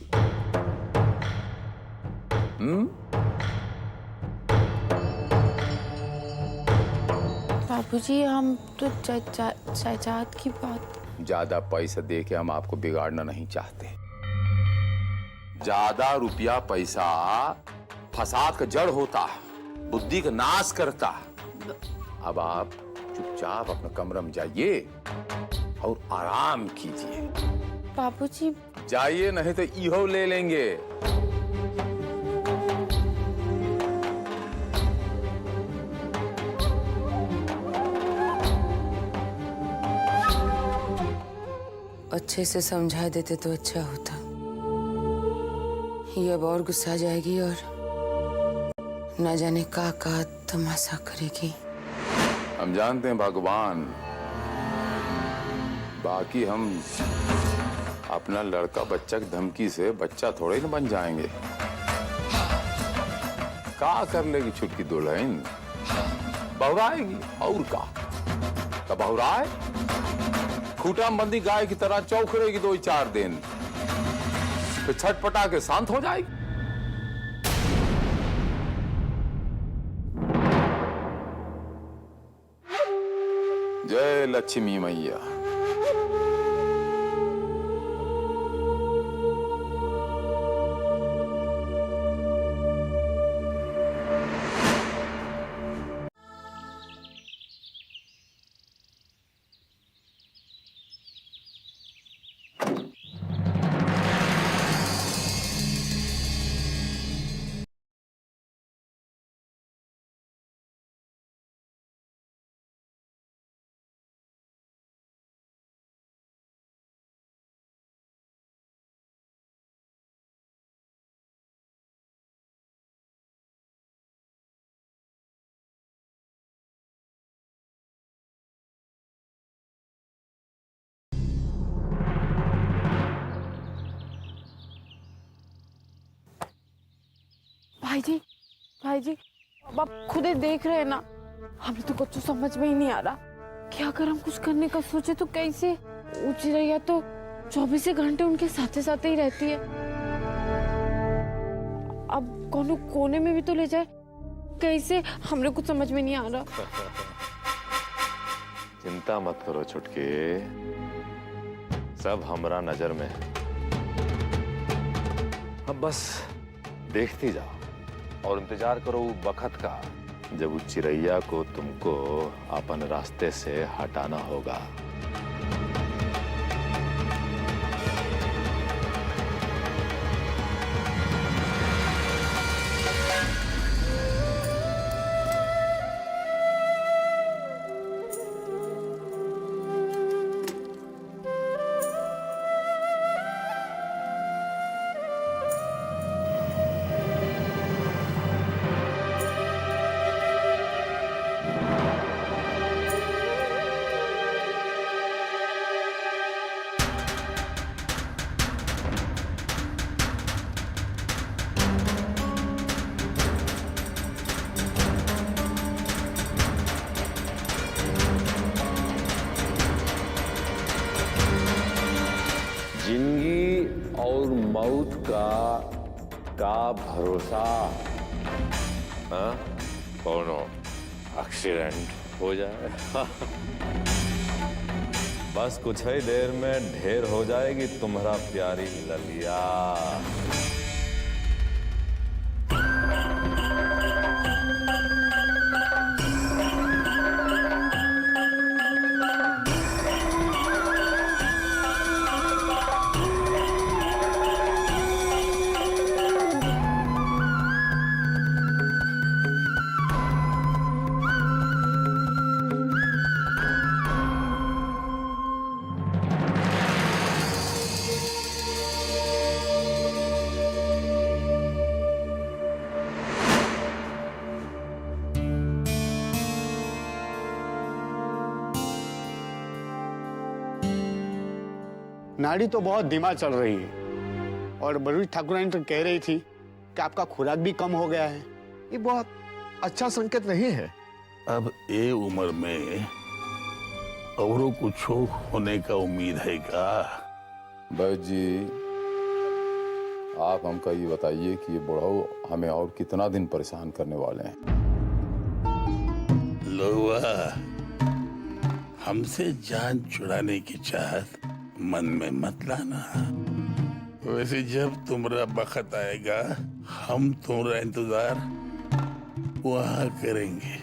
Speaker 9: बाबूजी हम तो जायदाद की बात।
Speaker 8: ज्यादा पैसा दे के हम आपको बिगाड़ना नहीं चाहते। ज्यादा रुपया पैसा फसाद का जड़ होता है, बुद्धि का नाश करता है। अब आप चुपचाप अपने कमरे में जाइए और आराम कीजिए।
Speaker 9: बाबूजी
Speaker 8: जाइए, नहीं तो इहो ले लेंगे।
Speaker 3: अच्छे से समझा देते तो अच्छा होता। ये अब और गुस्सा जाएगी और न जाने का तमाशा करेगी।
Speaker 8: हम जानते हैं भगवान, बाकी हम अपना लड़का बच्चा की धमकी से बच्चा थोड़े न बन जाएंगे। का कर लेगी छुटकी दुल्हन? बहुराएगी और का? तो बहुराए, खूटा बंदी गाय की तरह चौकड़ेगी 2-4 दिन, फिर छटपटा के शांत हो जाएगी। जय लक्ष्मी मैया।
Speaker 9: भाई जी अब आप खुद ही देख रहे हैं ना, हमें तो कुछ समझ में ही नहीं आ रहा कि अगर हम कुछ करने का सोचे तो कैसे। चिरैया तो 24 घंटे उनके साथ ही रहती है। अब कोनो कोने में भी तो ले जाए, कैसे? हमने कुछ समझ में नहीं आ रहा।
Speaker 8: चिंता मत करो छुटके, सब हमरा नजर में है। अब बस देखती जाओ और इंतजार करो वक्त का, जब उस चिरैया को तुमको अपन रास्ते से हटाना होगा। मौत का भरोसा? हाँ, कौनो एक्सीडेंट हो जाए। बस कुछ ही देर में ढेर हो जाएगी तुम्हारा प्यारी ललिया।
Speaker 10: नाड़ी तो बहुत धीमा चल रही है और बरूई ठाकुरानी तो कह रही थी कि आपका खुराक भी कम हो गया है।
Speaker 11: ये बहुत अच्छा संकेत नहीं है।
Speaker 12: अब ये उम्र में औरों कुछ होने का उम्मीद है क्या?
Speaker 8: बस जी, आप हमका ये बताइए कि ये बुढ़ाऊ हमें और कितना दिन परेशान करने वाले हैं?
Speaker 12: लोवा, हमसे जान छुड़ाने की चाहत मन में मत लाना। वैसे जब तुम्हारा बखत आएगा हम तुम्हारा इंतजार वहां करेंगे।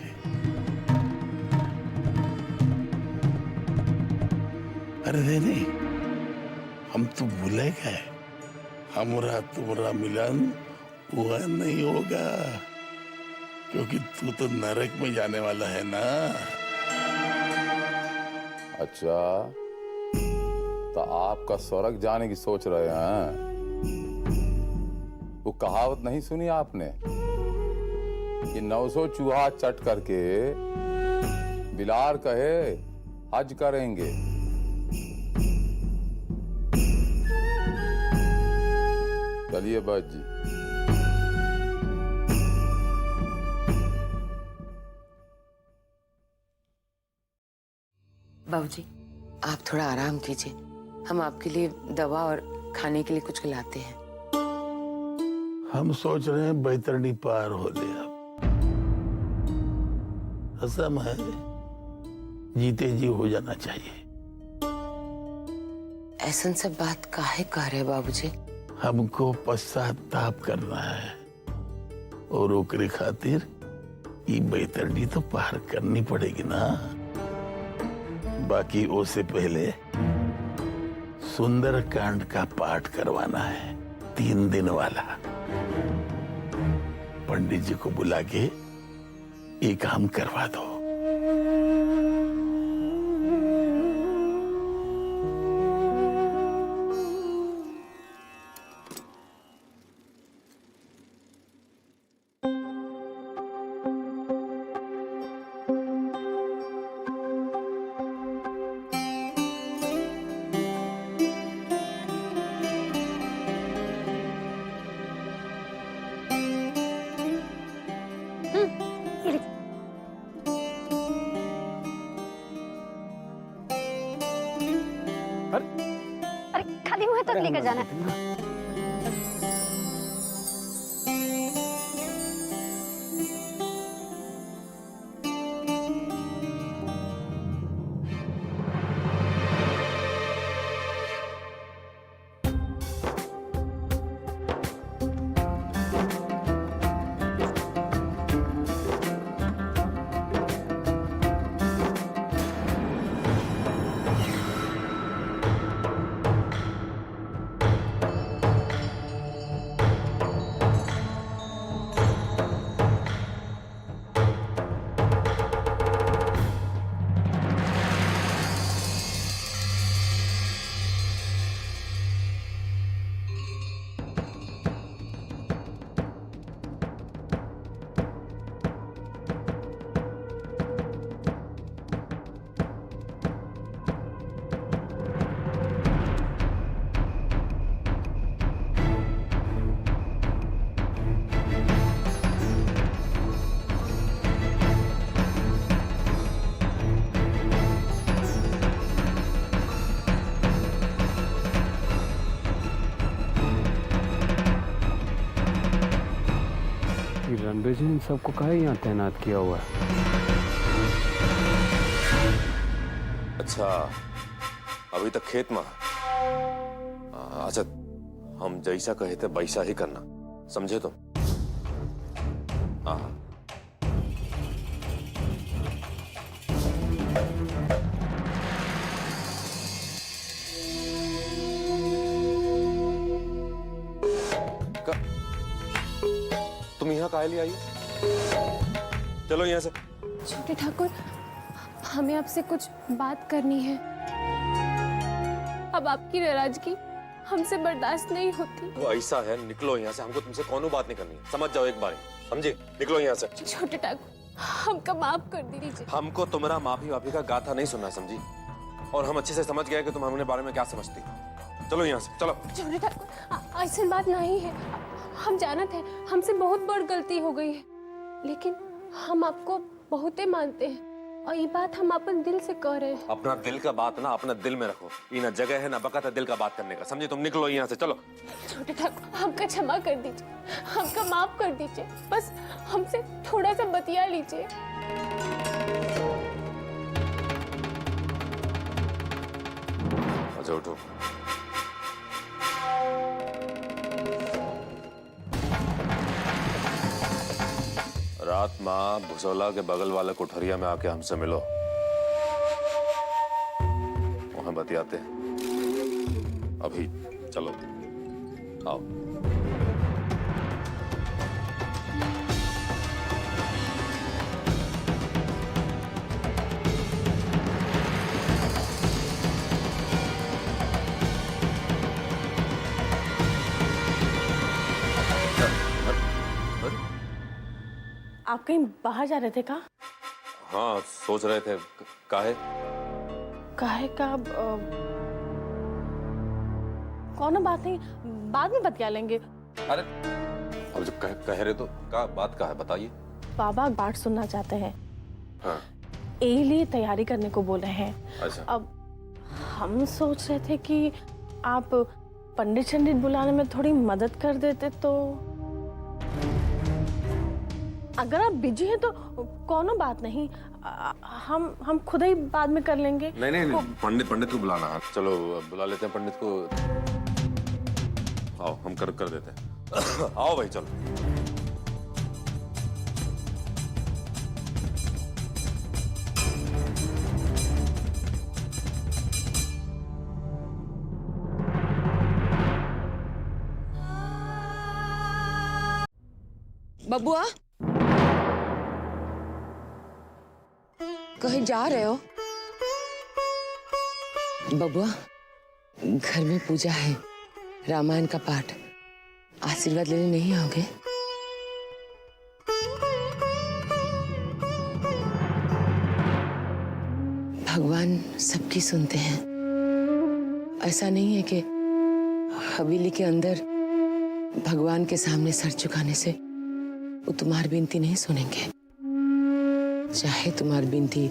Speaker 12: अरे नहीं, हम तो भूले गए, हमारा तुम्हारा मिलन वह नहीं होगा, क्योंकि तू तो नरक में जाने वाला है ना।
Speaker 8: अच्छा, तो आपका स्वर्ग जाने की सोच रहे हैं? वो कहावत नहीं सुनी आपने कि 900 चूहा चट करके बिलार कहे हज करेंगे? चलिए बस जी।
Speaker 3: बाबूजी, आप थोड़ा आराम कीजिए, हम आपके लिए दवा और खाने के लिए कुछ लाते हैं।
Speaker 12: हम सोच रहे हैं बैतरणी पार हो ले। अब रस्म है, जीते जी हो जाना चाहिए।
Speaker 3: ऐसा सब बात काहे कह रहे बाबूजी?
Speaker 12: हमको पश्चाताप करना है और ओकरे खातिर ये बैतरणी तो पार करनी पड़ेगी ना। बाकी उससे पहले सुंदर कांड का पाठ करवाना है, 3 दिन वाला। पंडित जी को बुला के ये काम करवा दो।
Speaker 4: अरे खाली मुंह तक लेकर जाना।
Speaker 2: आखिर रणबीर जी इन सबको काहे यहाँ तैनात किया हुआ है?
Speaker 13: अच्छा, अभी तक खेत में। अच्छा, हम जैसा कहे थे वैसा ही करना, समझे तुम? हाँ। तुम यहाँ काहे लिए आई हो? चलो यहाँ से।
Speaker 9: छोटे ठाकुर, हमें आपसे कुछ बात करनी है। अब आपकी नाराजगी हमसे बर्दाश्त नहीं होती।
Speaker 13: वो ऐसा है, निकलो यहाँ से। हमको तुमसे कौनो बात नहीं करनी है, समझ जाओ एक बार, समझे? निकलो यहाँ से।
Speaker 9: छोटे ठाकुर, हमको माफ कर दीजिए।
Speaker 13: हमको तुम्हारा माफी का गाथा नहीं सुनना, समझी? और हम अच्छे से समझ गए कि तुम हमारे बारे में क्या समझती। चलो यहाँ से, चलो।
Speaker 9: छोटे ठाकुर, ऐसी बात नहीं है। हम जानत हैं, हमसे बहुत बड़ गलती हो गई है, लेकिन हम आपको बहुते मानते हैं और ये बात हम अपन दिल से कह रहे हैं।
Speaker 13: अपना दिल का बात ना अपना दिल में रखो। ये ना जगह है ना बकत है दिल का बात करने का, समझे? तुम निकलो यहाँ से, चलो।
Speaker 9: छोटे ठाकुर, हमका क्षमा कर दीजिए, हमका माफ कर दीजिए। बस हमसे थोड़ा सा बतिया लीजिए।
Speaker 13: अच्छा, उठो। रात माँ भुसौला के बगल वाले कोठरिया में आके हमसे मिलो, वहां बतियाते हैं। अभी चलो, आओ।
Speaker 6: आप कहीं बाहर जा रहे थे क्या?
Speaker 13: हाँ, सोच रहे थे। काहे?
Speaker 6: काहे का? कौनो बात नहीं, बाद में बतिया लेंगे।
Speaker 13: अरे अब जब कह रहे तो का बात का है, बताइए।
Speaker 6: बाबा बात सुनना चाहते हैं।
Speaker 13: हाँ।
Speaker 6: यही लिए तैयारी करने को बोले हैं।
Speaker 13: अच्छा।
Speaker 6: अब हम सोच रहे थे कि आप पंडित शंडित बुलाने में थोड़ी मदद कर देते तो। अगर आप बिजी हैं तो कोनो बात नहीं, हम खुद ही बाद में कर लेंगे।
Speaker 13: नहीं, पंडित को बुलाना है। चलो बुला लेते हैं पंडित को। आओ, हम कर देते हैं। आओ भाई, चलो।
Speaker 3: बबुआ, कहीं जा रहे हो? बबुआ, घर में पूजा है, रामायण का पाठ, आशीर्वाद लेने नहीं आओगे? भगवान सबकी सुनते हैं। ऐसा नहीं है कि हवेली के अंदर भगवान के सामने सर झुकाने से वो तुम्हारी विनती नहीं सुनेंगे, चाहे तुम्हारी विनती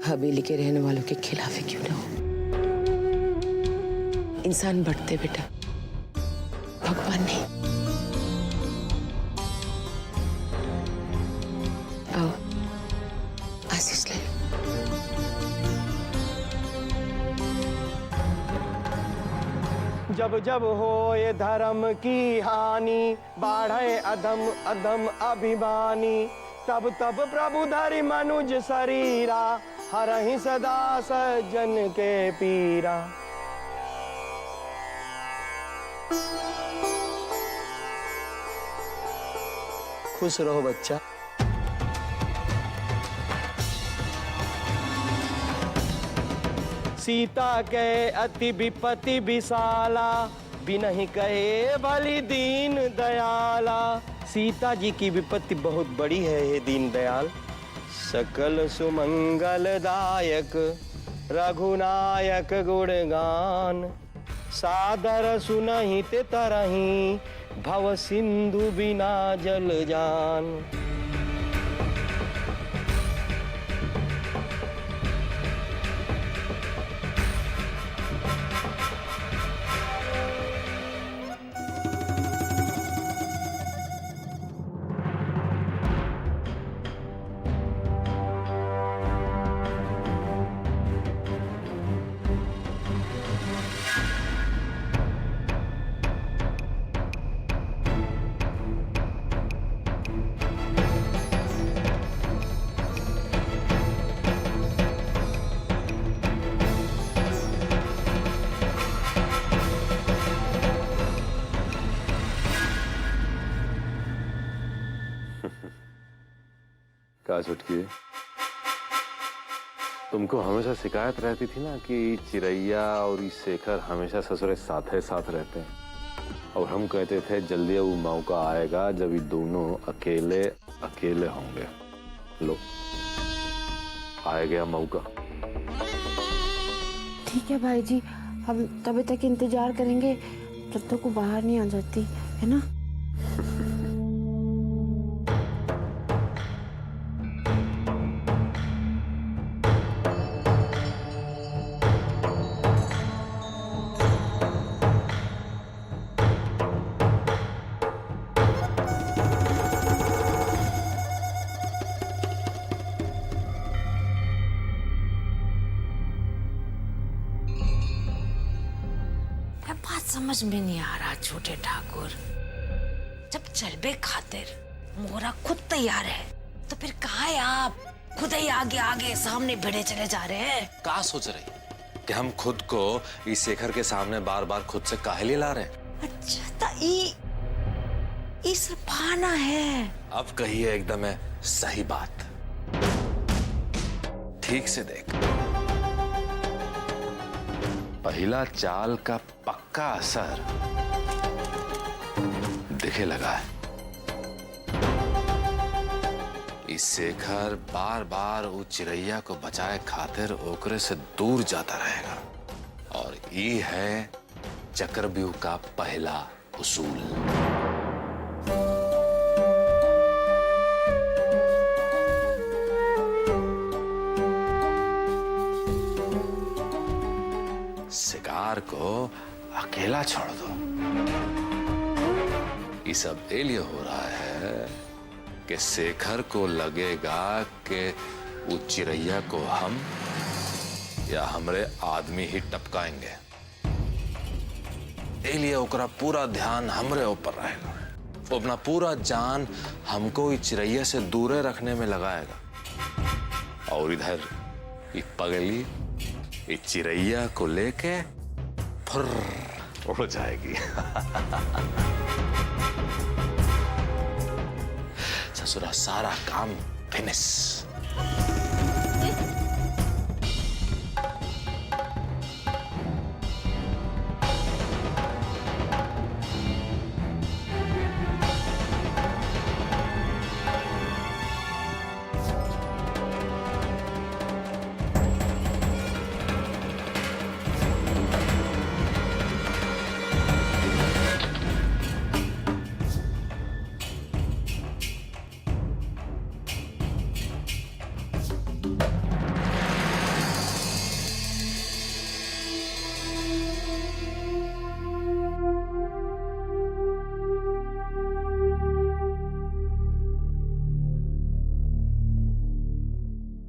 Speaker 3: हवेली के रहने वालों के खिलाफ ही क्यों ना हो। इंसान बढ़ते बेटा, भगवान नहीं। आओ, आशीष ले लो।
Speaker 14: जब जब हो ये धर्म की हानि, बाढ़े अधम अधम अभिमानी, तब तब प्रभु धरि मनुज शरीरा, हरहि सदा सज्जन के पीरा। खुश रहो बच्चा। सीता के अति विपत्ति विशाला, बिनहि कहे बलि दीन दयाला। सीता जी की विपत्ति बहुत बड़ी है हे दीन दयाल। सकल सुमंगलदायक रघुनायक गुणगान, सादर सुनहि ते तरहि, भव सिंधु बिना जल जान।
Speaker 8: क्या छुटकी? तुमको हमेशा शिकायत रहती थी ना कि चिरैया और ये शेखर हमेशा ससुरे साथ रहते हैं, और हम कहते थे जल्दी वो मौका आएगा जब ये दोनों अकेले अकेले होंगे। लो, आ गया मौका।
Speaker 9: ठीक है भाई जी, हम तभी तक इंतजार करेंगे जब तक वो बाहर नहीं आ जाती, है ना?
Speaker 7: समझ में नहीं आ रहा छोटे ठाकुर, जब चलबे खातिर मोरा खुद तैयार है तो फिर कहाँ है आप? खुद ही आगे आगे सामने भिड़े चले जा रहे हैं।
Speaker 13: क्या सोच रही कि हम खुद को इस शेखर के सामने बार बार खुद से काहे लिए ला रहे हैं?
Speaker 7: अच्छा तो इस बहाना है।
Speaker 13: अब कहिए एकदम है सही बात, ठीक से देख।
Speaker 8: पहला चाल का पक्का असर दिखे लगा है। इस शेखर बार बार वो चिरैया को बचाए खातिर ओकरे से दूर जाता रहेगा, और ये है चक्रव्यूह का पहला उसूल। शिकार को अकेला छोड़ दो। ये सब इसलिए हो रहा है कि शेखर को लगेगा कि वो चिरैया को हम या हमरे आदमी ही टपकाएंगे, इसलिए ओकरा पूरा ध्यान हमरे ऊपर रहेगा। वो अपना पूरा जान हमको इस चिरैया से दूरे रखने में लगाएगा, और इधर ये पगली इस चिरैया को लेके फुर्र उड़ जाएगी। ससुरा सारा काम फिनिश।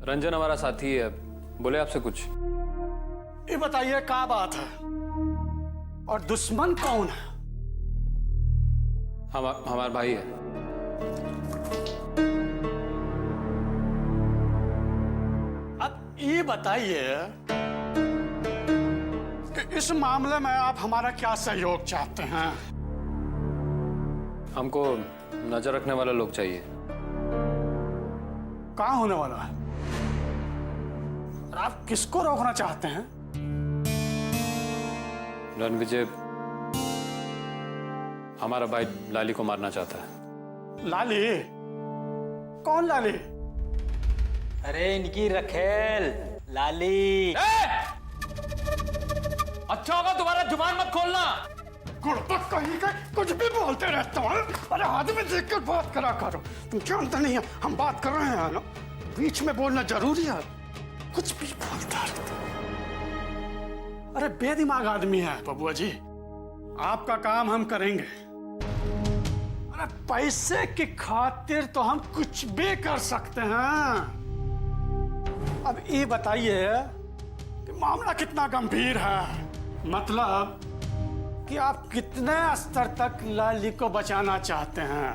Speaker 2: रंजन हमारा साथी है, बोले आपसे कुछ।
Speaker 10: ये बताइए क्या बात है, और दुश्मन कौन है?
Speaker 2: हमारा भाई है।
Speaker 10: अब ये बताइए कि इस मामले में आप हमारा क्या सहयोग चाहते हैं?
Speaker 2: हमको नजर रखने वाला लोग चाहिए।
Speaker 10: कहाँ होने वाला है? और आप किसको रोकना चाहते हैं?
Speaker 2: रणविजय हमारा भाई लाली को मारना चाहता है।
Speaker 10: लाली? कौन लाली?
Speaker 14: अरे इनकी रखेल लाली।
Speaker 2: अच्छा होगा दोबारा जुबान मत खोलना।
Speaker 10: गुड़पत कहीं का कुछ भी बोलते रहता हूँ। अरे आदमी देखकर बात करा करो, तुम जानते नहीं है हम बात कर रहे हैं ना, बीच में बोलना जरूरी है। कुछ भी बोलता रहता। अरे बेदिमाग आदमी है बबुआ जी, आपका काम हम करेंगे। अरे पैसे की खातिर तो हम कुछ भी कर सकते हैं। अब ये बताइए कि मामला कितना गंभीर है, मतलब कि आप कितने स्तर तक लाली को बचाना चाहते हैं?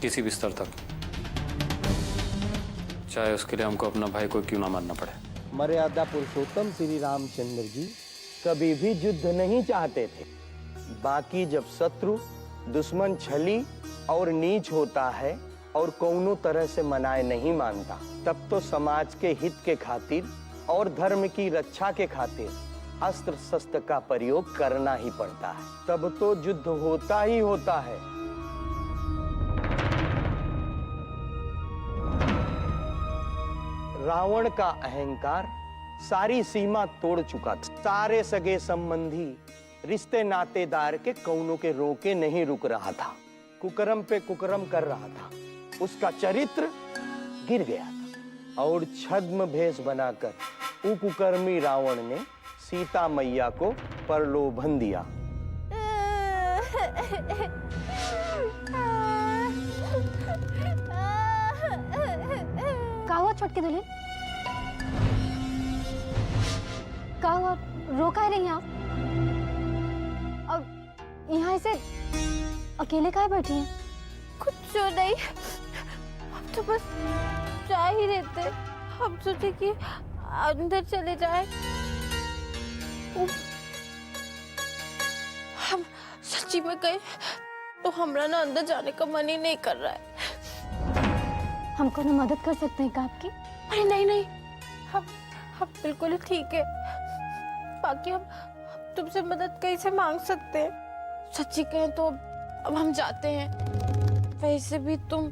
Speaker 2: किसी भी स्तर तक, चाहे उसके लिए हमको अपना भाई को क्यों ना मारना पड़े।
Speaker 14: मर्यादा पुरुषोत्तम श्री रामचंद्र जी कभी भी युद्ध नहीं चाहते थे। बाकी जब शत्रु दुश्मन छली और नीच होता है और कौनो तरह से मनाए नहीं मानता, तब तो समाज के हित के खातिर और धर्म की रक्षा के खातिर अस्त्र शस्त्र का प्रयोग करना ही पड़ता है। तब तो युद्ध होता ही होता है। रावण का अहंकार सारी सीमा तोड़ चुका था। सारे सगे संबंधी रिश्ते नातेदार के कौनों के रोके नहीं रुक रहा था। कुकर्म पे कुकर्म कर रहा था। उसका चरित्र गिर गया था और छद्म भेष बनाकर कुकर्मी रावण ने सीता मैया को प्रलोभन दिया।
Speaker 4: क्या हुआ छोटकी दुल्हन? क्या हुआ? रो काहे रही आप? और यहाँ ऐसे अकेले काहे बैठी हैं?
Speaker 9: कुछ नहीं, हम तो बस जा ही रहते। हम सोचे कि अंदर चले जाए। हम सच्ची में गए तो हमरा ना अंदर जाने का मन ही नहीं कर रहा है।
Speaker 4: हमको ना मदद कर सकते हैं क्या आपकी?
Speaker 9: अरे नहीं नहीं, हम बिल्कुल ठीक है। बाकी हम तुमसे मदद कैसे मांग सकते हैं? सच्ची कहें तो अब हम जाते हैं। वैसे भी तुम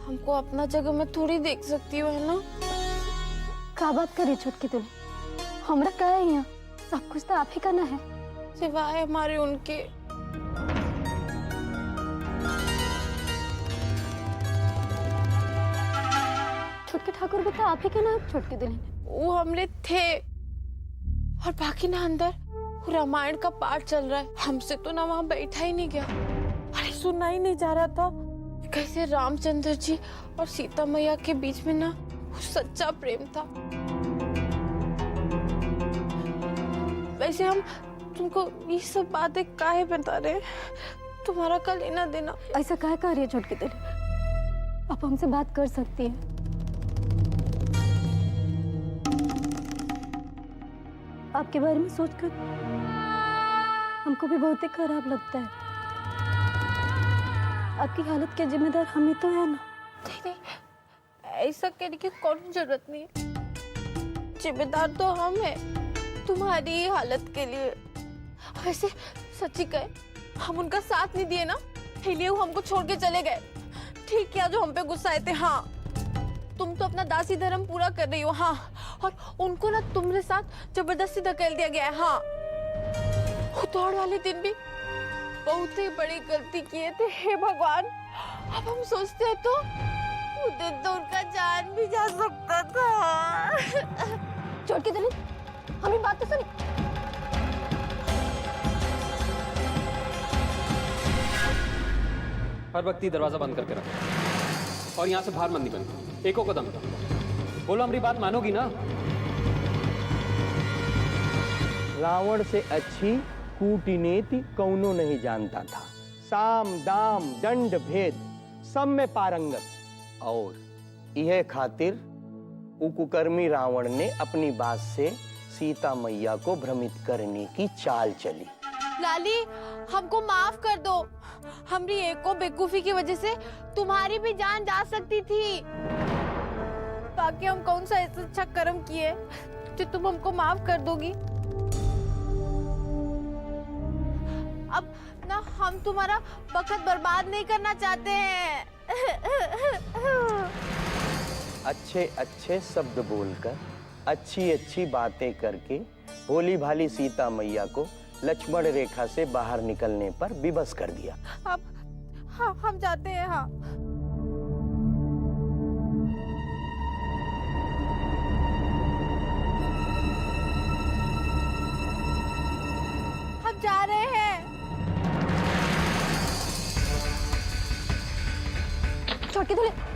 Speaker 9: हमको अपना जगह में थोड़ी देख सकती हो, है ना?
Speaker 4: क्या बात करी छोटकी दुल्हन? हमरा क्या है यहाँ? सब कुछ तो आप ही करना है।
Speaker 9: सिवाय हमारे उनके।
Speaker 4: छोटके ठाकुर भी तो आप ही के ना छोटकी दुल्हन?
Speaker 9: वो हमले थे और बाकी ना अंदर रामायण का पाठ चल रहा है। हमसे तो ना वहां बैठा ही नहीं गया। अरे सुनना ही नहीं जा रहा था कैसे रामचंद्र जी और सीता मैया के बीच में ना सच्चा प्रेम था। वैसे हम तुमको ये सब बातें काहे बता रहे हैं? तुम्हारा का लेना देना।
Speaker 4: ऐसा काहे कर रही है छोटकी दुल्हन? आप हमसे बात कर सकती हैं। आपके बारे में सोचकर हमको भी बहुत ही खराब लगता है। आपकी हालत के जिम्मेदार हम ही तो है ना?
Speaker 9: नहीं, ऐसा कहने की कौन जरूरत नहीं है। जिम्मेदार तो हम हैं तुम्हारी हालत के लिए। वैसे सच्ची कहे, हम उनका साथ नहीं दिए ना, इसलिए वो हमको छोड़ के चले गए। ठीक किया जो हम पे गुस्साए थे। हाँ, तुम तो अपना दासी धर्म पूरा कर रही हो। हाँ, और उनको ना तुम्हारे साथ जबरदस्ती धकेल दिया गया है। हाँ, उतार वाले दिन भी बहुत ही बड़ी गलती किए थे। हे भगवान, अब हम सोचते हैं तो उस दिन तो उनका जान भी जा सकता था।
Speaker 4: छोटकी दुल्हन, हमें बात तो सुनी।
Speaker 2: हर वक्त दरवाजा बंद करके रखो और यहाँ से बाहर मत निकलना। एको कदम। बोलो हमारी बात मानोगी ना?
Speaker 14: रावण से अच्छी कूटनीति कौनो नहीं जानता था। साम दाम दंड भेद सब में पारंगत। और यह खातिर कुकर्मी रावण ने अपनी बात से सीता मैया को भ्रमित करने की चाल चली।
Speaker 9: लाली, हमको माफ कर दो। हमारी एको बेवकूफी की वजह से तुम्हारी भी जान जा सकती थी। बाकी हम कौन सा ऐसा अच्छा कर्म किए जो तुम हमको माफ कर दोगी? अब ना हम तुम्हारा वक्त बर्बाद नहीं करना चाहते हैं।
Speaker 14: अच्छे अच्छे शब्द बोलकर, अच्छी अच्छी बातें करके भोली भाली सीता मैया को लक्ष्मण रेखा से बाहर निकलने पर विवश कर दिया।
Speaker 9: अब हाँ, हम जाते हैं। हाँ, हम जा रहे हैं।
Speaker 4: छोटकी दुल्हन,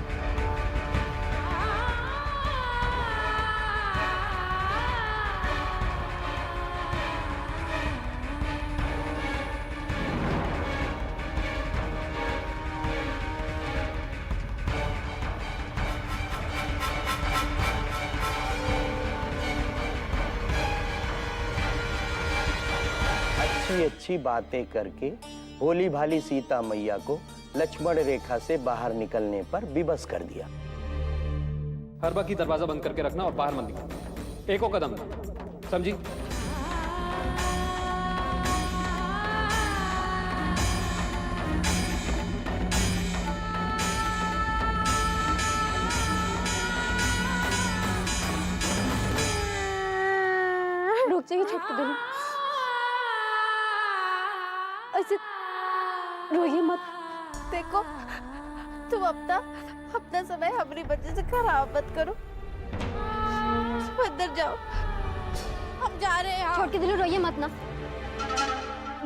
Speaker 14: अच्छी अच्छी बातें करके भोली भाली सीता मैया को लक्ष्मण रेखा से बाहर निकलने पर विवश कर दिया।
Speaker 2: हर बाकी दरवाजा बंद करके रखना और बाहर मत निकलना, एको कदम नहीं, समझी?
Speaker 4: रुक जाइए छोटू दुल्हन, ऐसे रोइए मत।
Speaker 6: देखो तुम अपना समय हमारी वजह से खराब मत करो। तुम अंदर जाओ, हम जा रहे हैं।
Speaker 4: छोटी दुल्हन रोइए मत ना,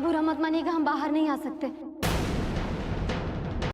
Speaker 4: बुरा मत मानिएगा, हम बाहर नहीं आ सकते।